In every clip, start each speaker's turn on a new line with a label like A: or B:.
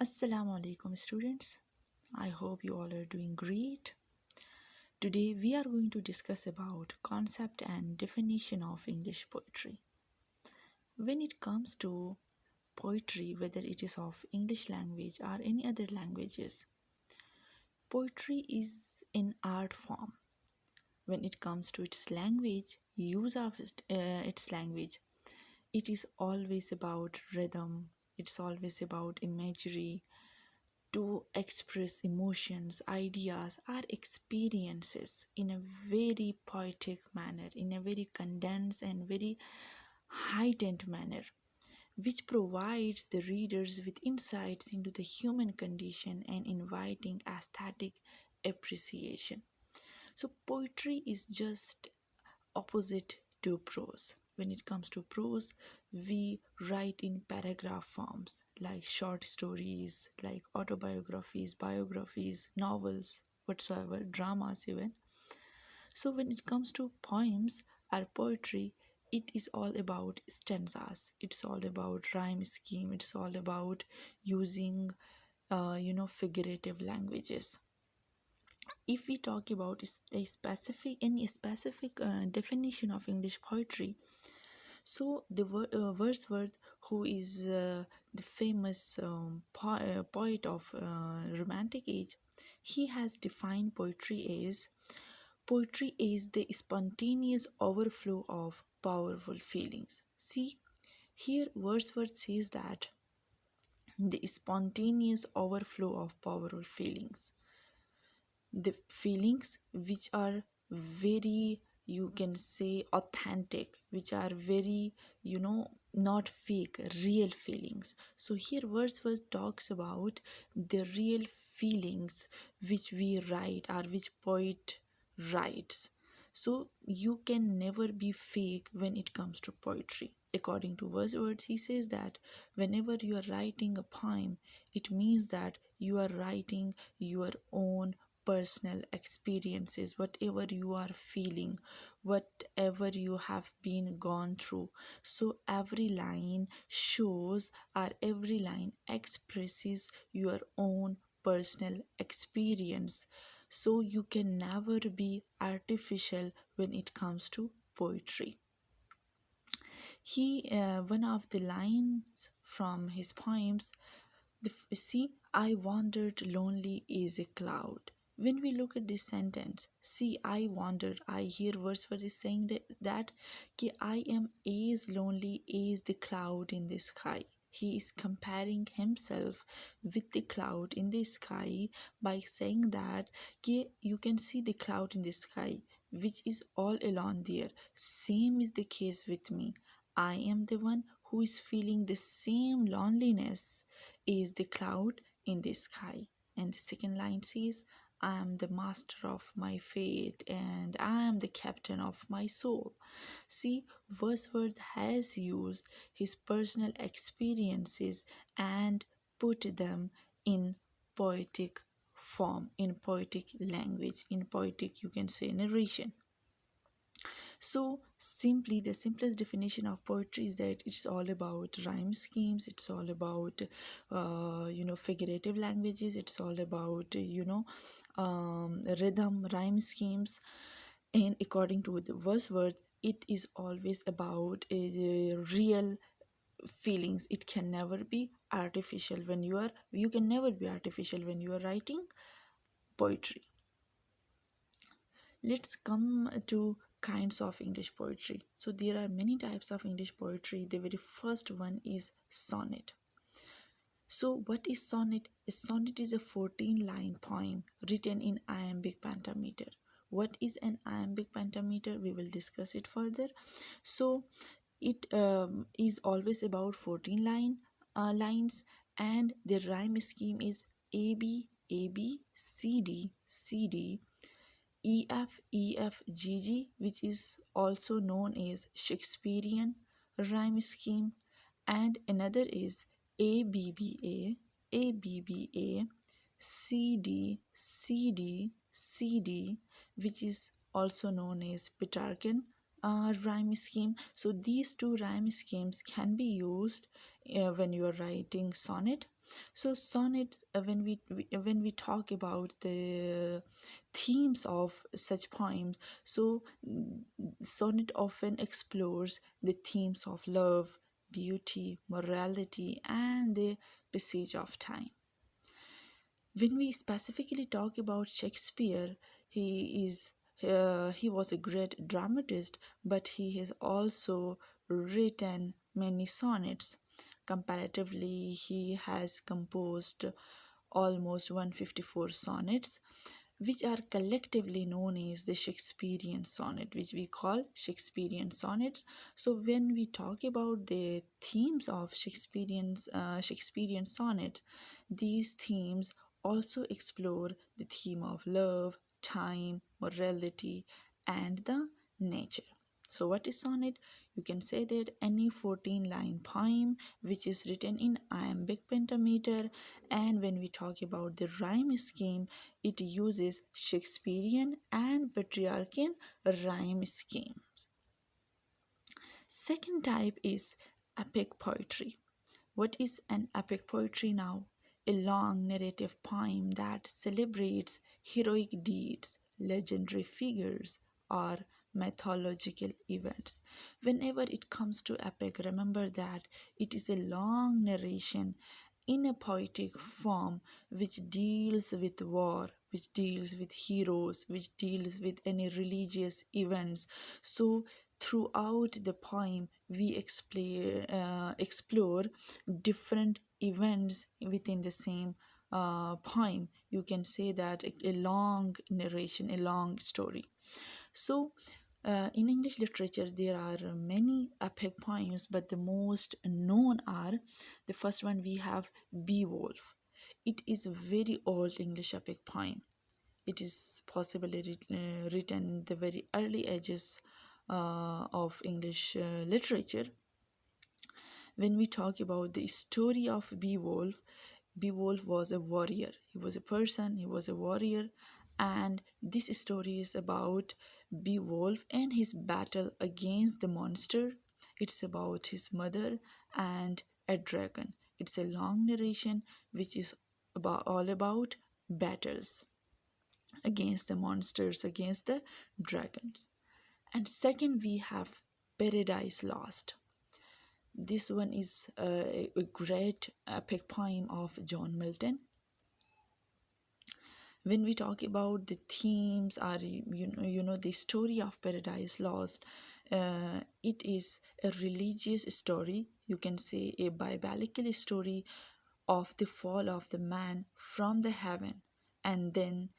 A: Assalamu alaikum students. I hope you all are doing great. Today we are going to discuss about concept and definition of English poetry. When it comes to poetry, whether it is of English language or any other languages, poetry is an art form. When it comes to its language, use of its language, it is always about rhythm, it's always about imagery, to express emotions, ideas, or experiences in a very poetic manner, in a very condensed and very heightened manner, which provides the readers with insights into the human condition and inviting aesthetic appreciation. So, poetry is just opposite to prose. When it comes to prose, we write in paragraph forms like short stories, like autobiographies, biographies, novels, whatsoever, dramas, even. So, when it comes to poems or poetry, it is all about stanzas, it's all about rhyme scheme, it's all about using figurative languages. If we talk about a specific any specific definition of English poetry, so the Wordsworth, who is the famous poet of Romantic age, he has defined poetry is the spontaneous overflow of powerful feelings. See, here Wordsworth says that the spontaneous overflow of powerful feelings, the feelings which are very, you can say, authentic, which are very, not fake, real feelings. So here Wordsworth talks about the real feelings which we write or which poet writes. So you can never be fake when it comes to poetry. According to Wordsworth, he says that whenever you are writing a poem, it means that you are writing your own personal experiences, whatever you are feeling, whatever you have been gone through. So every line shows or every line expresses your own personal experience. So you can never be artificial when it comes to poetry. He One of the lines from his poems, see, I wandered lonely as a cloud. When we look at this sentence, see, I wandered, I hear Wordsworth is saying that कि I am as lonely as the cloud in the sky. He is comparing himself with the cloud in the sky by saying that कि you can see the cloud in the sky, which is all alone there. Same is the case with me. I am the one who is feeling the same loneliness is the cloud in the sky. And the second line says, I am the master of my fate and I am the captain of my soul. See, Wordsworth has used his personal experiences and put them in poetic form, in poetic language, in poetic, you can say, narration. So, simply, the simplest definition of poetry is that it's all about rhyme schemes, it's all about, figurative languages, it's all about, rhythm, rhyme schemes. And according to the Wordsworth, it is always about real feelings. It can never be artificial when you can never be artificial when you are writing poetry. Let's come to kinds of English poetry. So there are many types of English poetry. The very first one is sonnet. So what is sonnet? A sonnet is a 14-line poem written in iambic pentameter. What is an iambic pentameter? We will discuss it further. So it is always about 14 lines, and the rhyme scheme is AB, AB, CD, CD, EF, EF, GG, which is also known as Shakespearean rhyme scheme, and another is ABBA, ABBA, CD, CD, CD, which is also known as Petrarchan rhyme scheme. So these two rhyme schemes can be used when you are writing sonnet. So sonnets, when we talk about the themes of such poems, so sonnet often explores the themes of love, beauty, morality, and the passage of time. When we specifically talk about Shakespeare, he was a great dramatist, but he has also written many sonnets. Comparatively, he has composed almost 154 sonnets, which are collectively known as the Shakespearean sonnet, which we call Shakespearean sonnets. So, when we talk about the themes of Shakespearean sonnets, these themes also explore the theme of love, time, morality, and the nature. So, what is sonnet? You can say that any 14-line poem which is written in iambic pentameter, and when we talk about the rhyme scheme, it uses Shakespearean and Petrarchan rhyme schemes. Second type is epic poetry. What is an epic poetry now? A long narrative poem that celebrates heroic deeds, legendary figures, or mythological events. Whenever it comes to epic, remember that it is a long narration in a poetic form which deals with war, which deals with heroes, which deals with any religious events. So throughout the poem we explore different events within the same poem. You can say that a long narration, a long story. So in English literature, there are many epic poems, but the most known are, the first one we have Beowulf. It is a very old English epic poem. It is possibly written in the very early ages of English literature. When we talk about the story of Beowulf, Beowulf was a warrior. He was a person, he was a warrior, and this story is about Beowulf and his battle against the monster. It's about his mother and a dragon. It's a long narration which is all about battles against the monsters, against the dragons. And second, we have Paradise Lost. This one is a great epic poem of John Milton. When we talk about the themes or the story of Paradise Lost, it is a religious story, you can say a biblical story of the fall of the man from the heaven, and then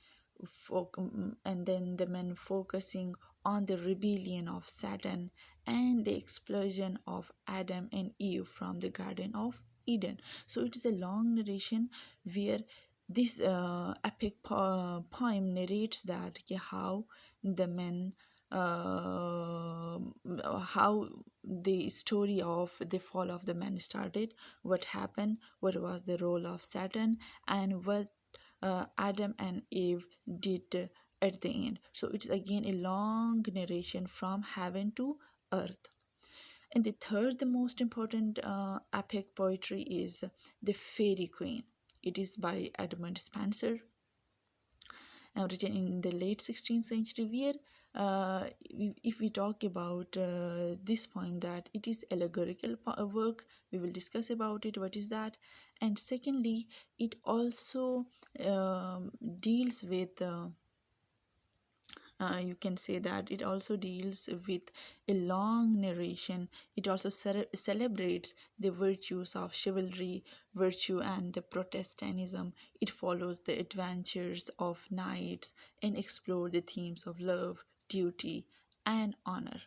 A: the man focusing on the rebellion of Satan and the explosion of Adam and Eve from the Garden of Eden. So it is a long narration where this epic poem narrates that, okay, how the men how the story of the fall of the man started, what happened, what was the role of Saturn, and what Adam and Eve did at the end. So it's again a long narration from heaven to earth. And the third, the most important epic poetry is the Fairy Queen. It is by Edmund Spenser, written in the late 16th century, where if we talk about this poem, that it is allegorical work, we will discuss about it, what is that. And secondly, it also deals with you can say that it also deals with a long narration. It also celebrates the virtues of chivalry, virtue, and the Protestantism. It follows the adventures of knights and explores the themes of love, duty, and honor.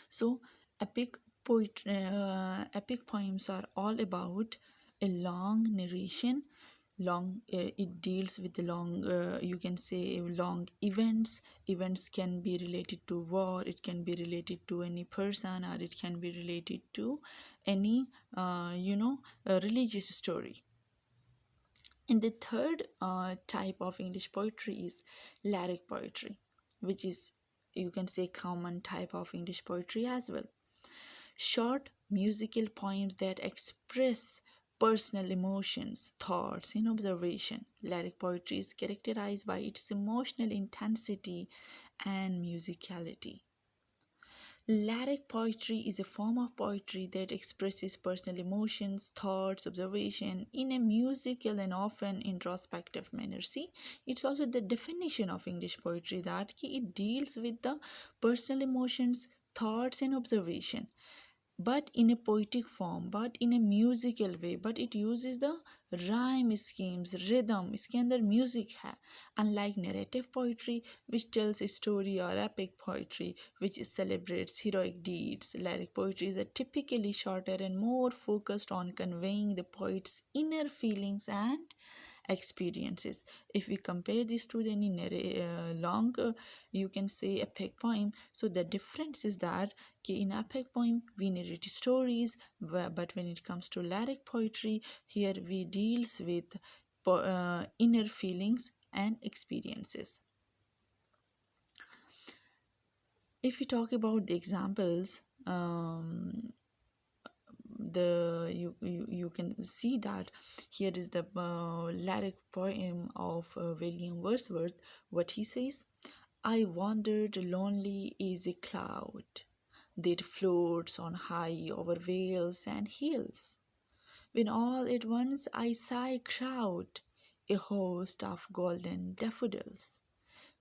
A: So, epic poems are all about a long narration. It deals with the long, you can say, long events can be related to war, it can be related to any person, or it can be related to any religious story. And the third type of English poetry is lyric poetry, which is, you can say, common type of English poetry as well. Short musical poems that express personal emotions, thoughts, and observation. Lyric poetry is characterized by its emotional intensity and musicality. Lyric poetry is a form of poetry that expresses personal emotions, thoughts, observation in a musical and often introspective manner. See, it's also the definition of English poetry that it deals with the personal emotions, thoughts, and observation, but in a poetic form, but in a musical way, but it uses the rhyme schemes, rhythm इसके अंदर music है. Unlike narrative poetry which tells a story, or epic poetry which celebrates heroic deeds, lyric poetry is typically shorter and more focused on conveying the poet's inner feelings and experiences. If we compare this to any long, you can say epic poem, so the difference is that in epic poem we narrate stories, but when it comes to lyric poetry, here we deals with inner feelings and experiences. If we talk about the examples, you can see that here is the lyric poem of William Wordsworth. What he says: I wandered lonely as a cloud that floats on high over vales and hills, when all at once I saw a crowd, a host of golden daffodils,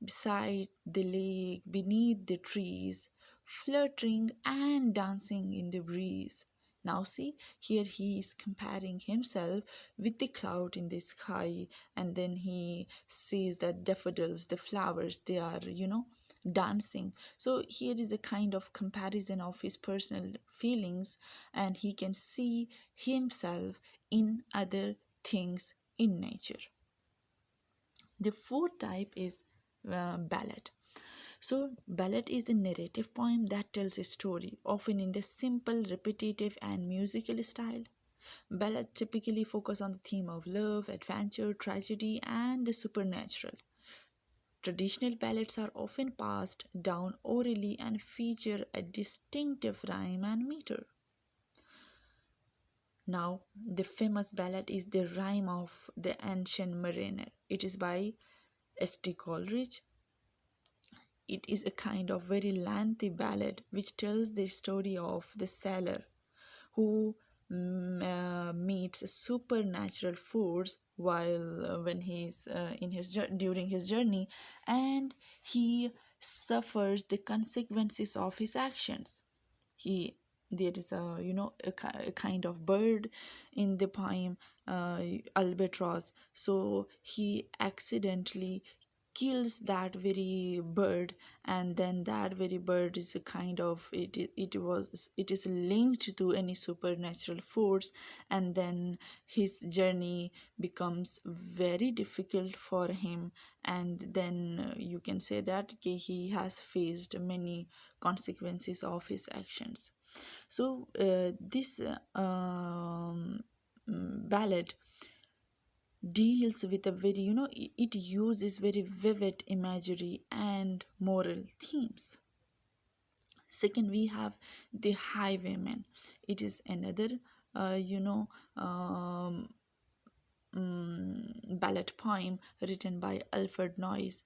A: beside the lake, beneath the trees, fluttering and dancing in the breeze. Now, see, here he is comparing himself with the cloud in the sky, and then he sees that daffodils, the flowers, they are, dancing. So, here is a kind of comparison of his personal feelings, and he can see himself in other things in nature. The fourth type is ballad. So, ballad is a narrative poem that tells a story, often in the simple, repetitive, and musical style. Ballads typically focus on the theme of love, adventure, tragedy, and the supernatural. Traditional ballads are often passed down orally and feature a distinctive rhyme and meter. Now, the famous ballad is The Rime of the Ancient Mariner. It is by S.T. Coleridge. It is a kind of very lengthy ballad which tells the story of the sailor who meets supernatural force while when he's in his during his journey, and he suffers the consequences of his actions. He There is a kind of bird in the poem, albatross, so he accidentally kills that very bird, and then that very bird is a kind of it is linked to any supernatural force, and then his journey becomes very difficult for him, and then you can say that he has faced many consequences of his actions. So this ballad deals with a very, it uses very vivid imagery and moral themes. Second, we have The Highwayman. It is another uh, you know um, ballad poem written by Alfred Noyes.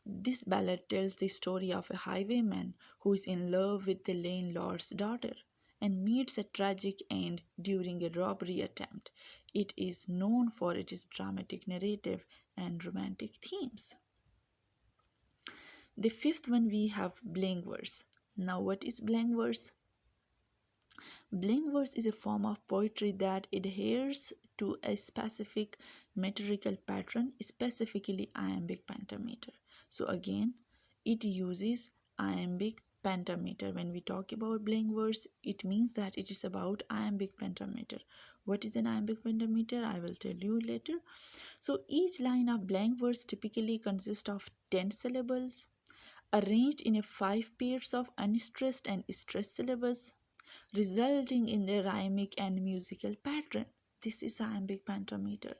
A: This ballad tells the story of a highwayman who is in love with the landlord's daughter and meets a tragic end during a robbery attempt. It is known for its dramatic narrative and romantic themes. The fifth one, we have blank verse. Now, what is blank verse? Blank verse is a form of poetry that adheres to a specific metrical pattern, specifically iambic pentameter. So, again, it uses iambic pentameter. When we talk about blank verse, it means that it is about iambic pentameter. What is an iambic pentameter? I will tell you later. So, each line of blank verse typically consists of 10 syllables arranged in a 5 pairs of unstressed and stressed syllables, resulting in a rhythmic and musical pattern. This is iambic pentameter.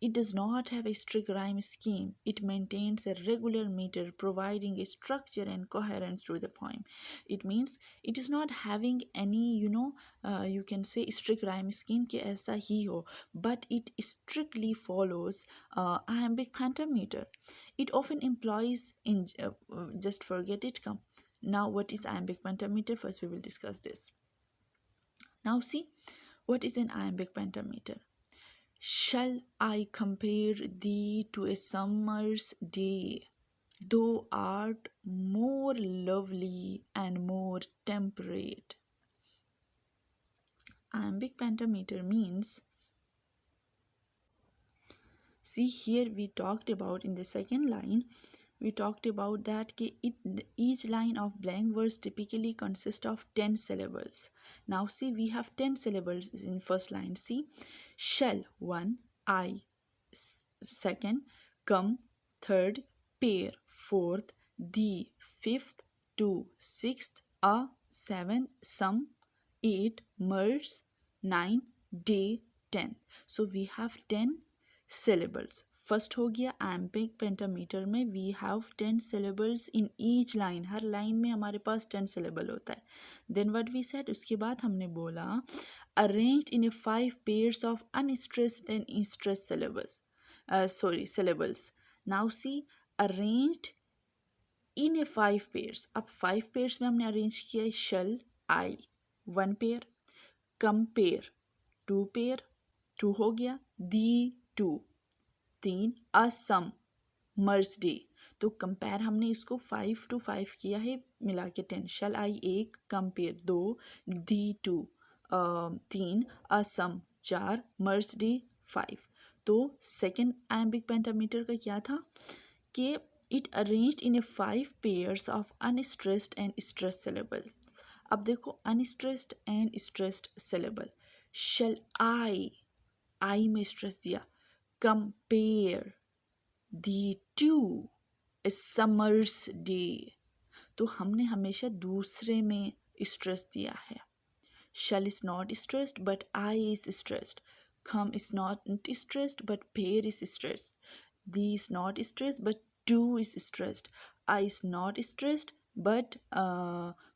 A: It does not have a strict rhyme scheme. It maintains a regular meter, providing a structure and coherence to the poem. It means it is not having any, you can say strict rhyme scheme कि ऐसा ही हो, but it strictly follows iambic pentameter. It often employs in just forget it. Come now, what is iambic pentameter? First, we will discuss this. Now, see what is an iambic pentameter. Shall I compare thee to a summer's day? Thou art more lovely and more temperate. Iambic pentameter means, see here we talked about in the second line, we talked about that each line of blank verse typically consists of 10 syllables. Now see, we have 10 syllables in first line. See, shall 1, I second, come third, pair fourth, the fifth, two sixth, a seven, some 8, mers 9, day 10. So we have 10 syllables. First हो गया iambic pentameter में we have 10 syllables in each line. हर line में हमारे पास 10 syllable होता है. Then what we said, उसके बाद हमने बोला arranged in A 5 pairs of unstressed and stressed syllables. Syllables. Now see, arranged in a 5 pairs. अब 5 pairs में हमने अरेंज किया है shall I 1 pair, compare 2 pair 2 हो गया, the 2 3, असम मर्स डे. तो कंपेयर हमने इसको 5 to 5 किया है मिला के 10. शल आई 1, कंपेयर 2, दी 2 3, असम 4, मर्स डे 5. तो सेकेंड आयम्बिक पेंटामीटर का क्या था कि it arranged in A 5 pairs of unstressed and stressed syllable. अब देखो अनस्ट्रेस्ड एंड स्ट्रेस्ड सिलेबल. शल आई में स्ट्रेस दिया, compare the two a summer's day. तो हमने हमेशा दूसरे में स्ट्रेस दिया है. shall is not stressed but I is stressed. come is not stressed but pair is stressed. the is not stressed but two is stressed. I is not stressed but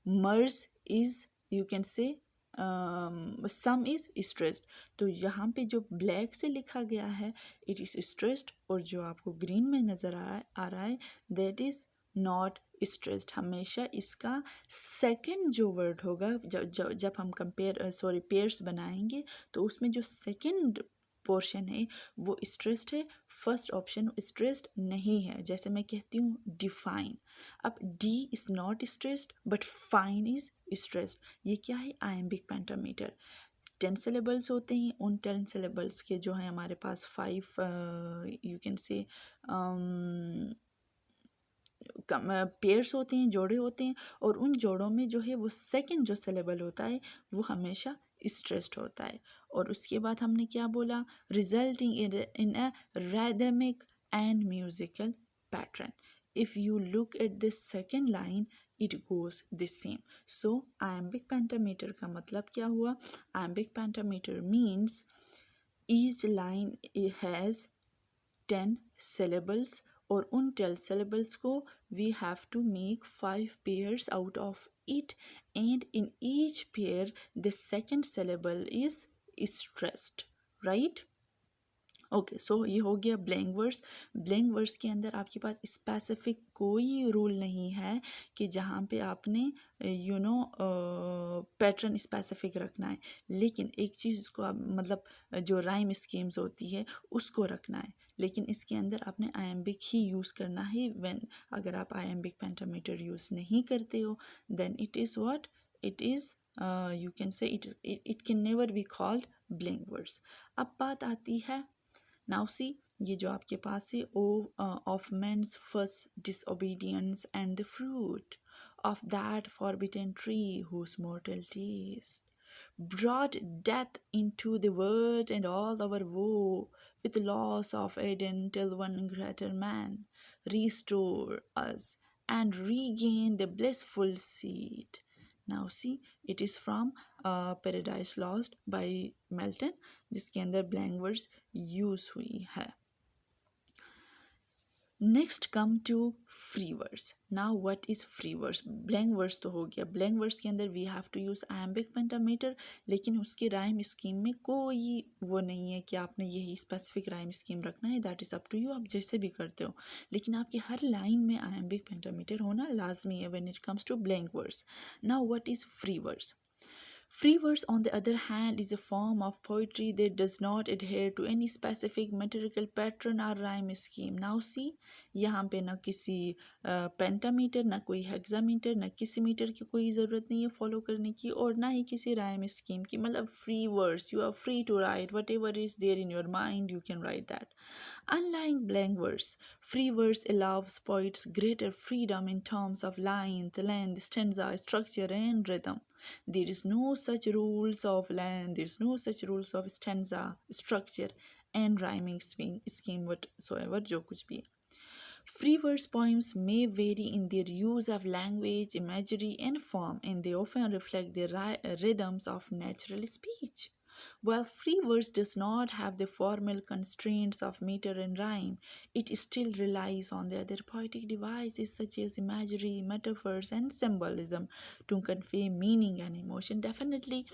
A: mers is, you can say some is stressed. तो यहाँ पे जो black से लिखा गया है it is stressed, और जो आपको ग्रीन में नज़र आ रहा है दैट इज़ नॉट स्ट्रेस्ड. हमेशा इसका सेकंड जो वर्ड होगा जब हम पेयर्स बनाएंगे तो उसमें जो सेकंड पोर्शन है वो स्ट्रेस्ड है, फर्स्ट ऑप्शन स्ट्रेस्ड नहीं है. जैसे मैं कहती हूँ डिफाइन. अब D is not stressed but fine is stressed. ये क्या है, आयम्बिक पेंटामीटर. 10 syllables होते हैं. उन 10 syllables के जो है हमारे पास 5 यू कैन से पेयर्स होते हैं, जोड़े होते हैं, और उन जोड़ों में जो है वो सेकंड जो सिलेबल होता है वो हमेशा स्ट्रेस्ड होता है. और उसके बाद हमने क्या बोला, resulting in a rhythmic and musical pattern. If you look at this second line it goes the same. So iambic pentameter का मतलब क्या हुआ, iambic pentameter means each line has 10 syllables, और उन 10 syllables को we have to make 5 pairs out of it, and in each pair the second syllable is stressed, right? Okay so ये हो गया ब्लैंक वर्स. ब्लैंक वर्स के अंदर आपके पास specific कोई रूल नहीं है कि जहाँ पे आपने पैटर्न स्पेसिफिक रखना है, लेकिन एक चीज़ उसको आप मतलब जो राइम स्कीम्स होती है उसको रखना है. लेकिन इसके अंदर आपने आयम्बिक ही यूज़ करना है. व्हेन अगर आप आयम्बिक पेंटामीटर यूज़ नहीं करते हो then it is what it is you can say it can never be called blank verse. अब बात आती है, नाउ सी, ये जो आपके पास है of man's first disobedience and the fruit of that forbidden tree whose mortal taste brought death into the world and all our woe, with loss of Eden till one greater man restore us and regain the blissful seed. Now see it is from paradise lost by Milton, जिसके अंदर blank words use हुई है. Next come to free words. Now what is free words? Blank words तो हो गया. Blank words के अंदर we have to use iambic pentameter, लेकिन उसके राइम स्कीम में कोई वो नहीं है कि आपने यही स्पेसिफिक राइम स्कीम रखना है. That is up to you, आप जैसे भी करते हो, लेकिन आपकी हर लाइन में आयम्बिक पेंटामीटर होना लाजमी है when it comes to blank words. Now what is free words? Free verse, on the other hand, is a form of poetry that does not adhere to any specific metrical pattern or rhyme scheme. Now see, यहाँ पे ना किसी pentameter, ना कोई hexameter, ना किसी metre की कोई ज़रूरत नहीं है फॉलो करने की, और ना ही किसी राइम स्कीम की. मतलब free words, you are free to write whatever is there in your mind, you can write that. Unlike blank verse, free verse allows poets greater freedom in terms of length, stanza, structure, and rhythm. There is no such rules of length, there is no such rules of stanza, structure, and rhyming scheme whatsoever, जो कुछ भी है. Free verse poems may vary in their use of language, imagery, and form, and they often reflect the rhythms of natural speech. While free verse does not have the formal constraints of meter and rhyme, it still relies on the other poetic devices such as imagery, metaphors, and symbolism to convey meaning and emotion. Definitely,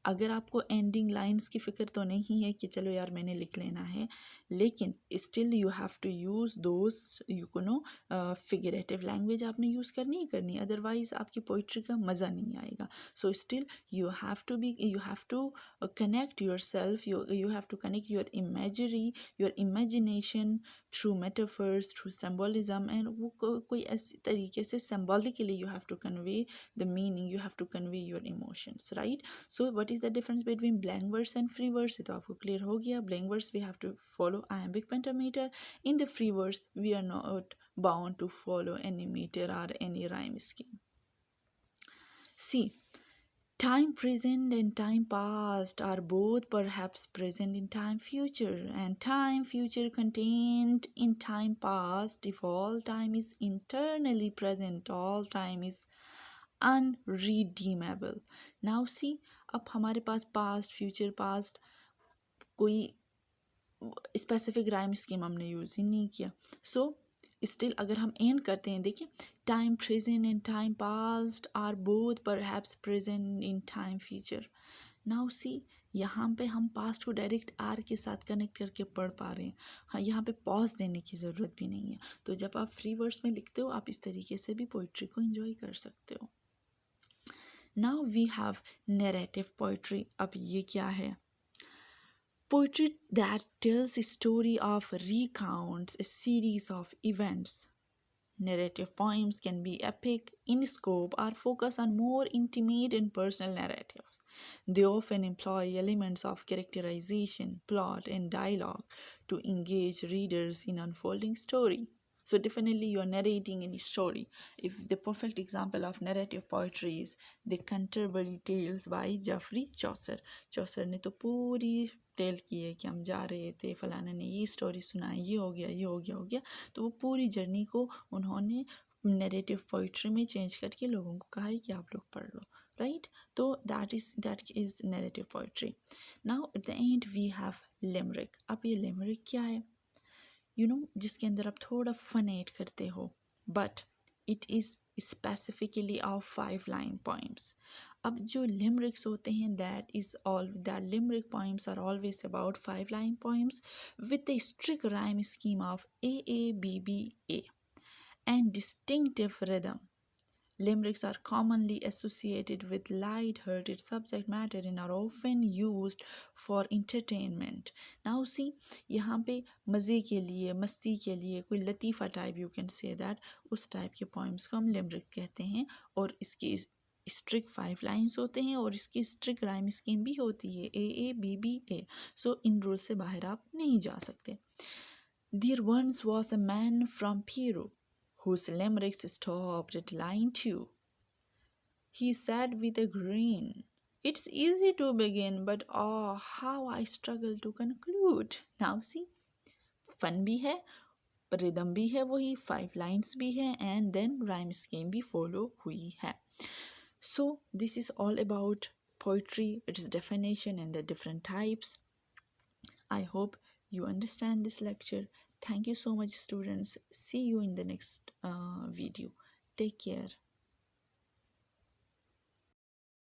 A: अगर आपको ending lines की फ़िक्र तो नहीं है कि चलो यार मैंने लिख लेना है, लेकिन still you have to use those you know figurative language आपने यूज़ करनी ही करनी, अदरवाइज़ आपकी पोइट्री का मज़ा नहीं आएगा. So still you have to connect yourself, you have to connect your imagery, your imagination through metaphors, through symbolism, and वो कोई ऐसे तरीके से symbolically you have to convey the meaning, you have to convey your emotions, right? So what is the difference between blank verse and free verse? ये तो आपको clear हो गया. Blank verse we have to follow iambic pentameter. In the free verse we are not bound to follow any meter or any rhyme scheme. See, time present and time past are both perhaps present in time future, and time future contained in time past. If all time is internally present, all time is unredeemable. Now see, अब हमारे पास past, future, past कोई specific rhyme scheme हमने use ही नहीं किया. So still अगर हम and करते हैं, देखिए, time present and time past are both perhaps present in time future. Now see, यहाँ पे हम पास्ट को डायरेक्ट आर के साथ कनेक्ट करके पढ़ पा रहे हैं. हाँ, यहाँ पे पॉज देने की ज़रूरत भी नहीं है. तो जब आप फ्री वर्ड्स में लिखते हो, आप इस तरीके से भी पोइट्री को एंजॉय कर सकते हो. Now we have narrative poetry. अब ये क्या है? Poetry that tells a story of recounts a series of events. Narrative poems can be epic in scope or focus on more intimate and personal narratives. They often employ elements of characterization, plot, and dialogue to engage readers in unfolding story. So definitely you are narrating any story. If the perfect example of narrative poetry is the Canterbury Tales by Geoffrey Chaucer. Chaucer ने तो पूरी tell की है कि हम जा रहे थे, फलाना ने ये स्टोरी सुनाई, ये हो गया, ये हो गया, हो गया. तो वो पूरी जर्नी को उन्होंने नैरेटिव पोइट्री में चेंज करके लोगों को कहा है कि आप लोग पढ़ लो, राइट? तो that is narrative poetry. Now at the end we have limerick. अब ये लिमरिक क्या है? जिसके अंदर आप थोड़ा फन ऐड करते हो, but it is specifically of 5 line poems. अब जो लिमरिक्स होते हैं, that limerick poems are always about 5 line poems with a strict rhyme scheme of AABBA and distinctive rhythm. Limericks are commonly associated with light-hearted subject matter and are often used for entertainment. Now see, यहाँ पे मज़े के लिए, मस्ती के लिए, कोई लतीफ़ा type you can say that, उस टाइप के पोइम्स को हम लिमरिक कहते हैं. और इसकी स्ट्रिक्ट 5 लाइन्स होते हैं और इसकी स्ट्रिक्ट राइम स्कीम भी होती है, AABBA. सो इन रूल से बाहर आप नहीं जा सकते. There once was a man from Peru whose limericks stopped at line 2. He said with a grin, "It's easy to begin, but oh, how I struggle to conclude." Now see, fun भी है, rhythm भी है, वही 5 lines भी है, and then rhyme scheme भी follow हुई है. So this is all about poetry, its definition and the different types. I hope you understand this lecture. Thank you so much, students. See you in the next video. Take care.